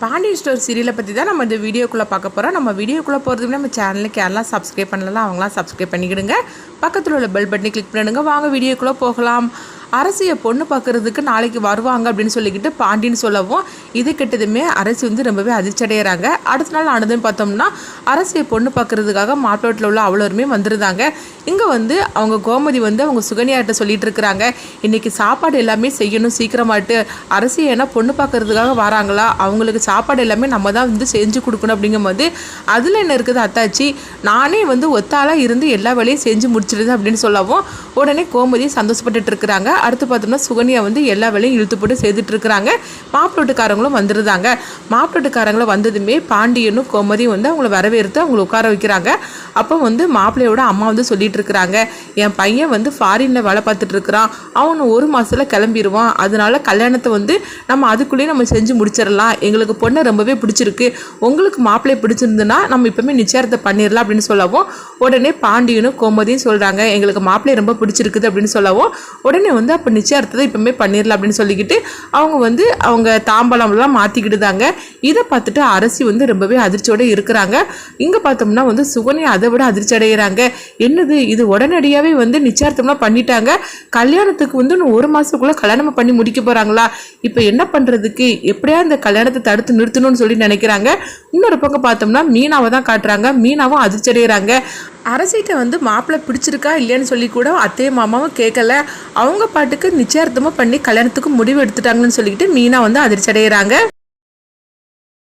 Pandian store சீரியலை பற்றி தான் நம்ம இந்த வீடியோக்குள்ளே பார்க்க போகிறோம். நம்ம வீடியோக்குள்ளே போகிறதுக்கு நம்ம சேனலுக்கு யாரெல்லாம் சப்ஸ்கிரைப் பண்ணலாம் அவங்களாம் சப்ஸ்கிரைப் பண்ணிக்கிடுங்க. பக்கத்தில் உள்ள பெல் பட்டனை கிளிக் பண்ணிடுங்க. வாங்க வீடியோக்குள்ளே போகலாம். அரசியை பொண்ணு பார்க்குறதுக்கு நாளைக்கு வருவாங்க அப்படின்னு சொல்லிக்கிட்டு பாண்டின்னு சொல்லவும் இது கிட்டதுமே அரசி வந்து ரொம்பவே அதிர்ச்சி அடைகிறாங்க. அடுத்த நாள் ஆனதுன்னு பார்த்தோம்னா அரசியை பொண்ணு பார்க்குறதுக்காக மாப்பிள்ளோட்டில் உள்ள அவ்வளோருமே வந்துருந்தாங்க. இங்கே வந்து அவங்க கோமதி வந்து அவங்க சுகன்யாட்ட சொல்லிட்டு இருக்கிறாங்க, இன்றைக்கி சாப்பாடு எல்லாமே செய்யணும் சீக்கிரமாட்டு. அரசி ஏன்னா பொண்ணு பார்க்குறதுக்காக வராங்களா, அவங்களுக்கு சாப்பாடு எல்லாமே நம்ம தான் வந்து செஞ்சு கொடுக்கணும். அப்படிங்கும்போது அதில் என்ன இருக்குது அத்தாச்சி, நானே வந்து ஒத்தாளாக இருந்து எல்லா வேலையும் செஞ்சு முடிச்சிடுது அப்படின்னு சொல்லவும் உடனே கோமதி சந்தோஷப்பட்டுட்டு இருக்கிறாங்க. அடுத்து பார்த்தோம்னா சுகன்யா வந்து எல்லா வேலையும் இழுத்து போட்டு செய்துட்டு இருக்கிறாங்க. மாப்பிள்ளோட்டுக்காரங்களும் வந்துருந்தாங்க. மாப்பிள்ளோட்டுக்காரங்களும் வந்ததுமே பாண்டியனும் கோமதியும் வந்து அவங்கள வரவேற்று அவங்கள உட்கார வைக்கிறாங்க. அப்போ வந்து மாப்பிள்ளையோட அம்மா வந்து சொல்லிட்டு இருக்கிறாங்க, என் பையன் வந்து ஃபாரின்ல வேலை பார்த்துட்டு இருக்கிறான், அவனு 1 மாசத்துல கிளம்பிடுவான், அதனால கல்யாணத்தை வந்து நம்ம அதுக்குள்ளேயே நம்ம செஞ்சு முடிச்சிடலாம். எங்களுக்கு பொண்ணை ரொம்பவே பிடிச்சிருக்கு, உங்களுக்கு மாப்பிள்ளையை பிடிச்சிருந்துன்னா நம்ம இப்பவுமே நிச்சயத்தை பண்ணிடலாம் அப்படின்னு சொல்லவும் உடனே பாண்டியனும் கோமதியும் சொல்றாங்க, எங்களுக்கு மாப்பிள்ளையை ரொம்ப பிடிச்சிருக்குது அப்படின்னு சொல்லவும் உடனே வந்து அப்போ நிச்சயத்தை இப்பவுமே பண்ணிடலாம் அப்படின்னு சொல்லிக்கிட்டு அவங்க வந்து அவங்க தாம்பலம்லாம் மாற்றிக்கிட்டுதாங்க. இதை பார்த்துட்டு அரசி வந்து ரொம்பவே அதிர்ச்சியோடு இருக்கிறாங்க. இங்கே பார்த்தோம்னா வந்து சுகன்யா அதை விட அதிர்ச்சி அடைகிறாங்க. என்னது இது, உடனடியாகவே வந்து நிச்சயார்த்தம்லாம் பண்ணிட்டாங்க, கல்யாணத்துக்கு வந்து 1 மாதத்துக்குள்ளே கல்யாணம் பண்ணி முடிக்க போகிறாங்களா, இப்போ என்ன பண்ணுறதுக்கு, எப்படியா இந்த கல்யாணத்தை தடுத்து நிறுத்தணும்னு சொல்லி நினைக்கிறாங்க. இன்னொரு பக்கம் பார்த்தோம்னா மீனாவை தான் காட்டுறாங்க. மீனாவும் அதிர்ச்சி அடைகிறாங்க. அரசிட்ட வந்து மாப்பிள்ளை பிடிச்சிருக்கா இல்லையான்னு சொல்லி கூட அத்தையும் மாமாவும் கேட்கல, அவங்க பாட்டுக்கு நிச்சயார்த்தமாக பண்ணி கல்யாணத்துக்கு முடிவு எடுத்துட்டாங்கன்னு சொல்லிக்கிட்டு மீனா வந்து அதிர்ச்சி அடைகிறாங்க.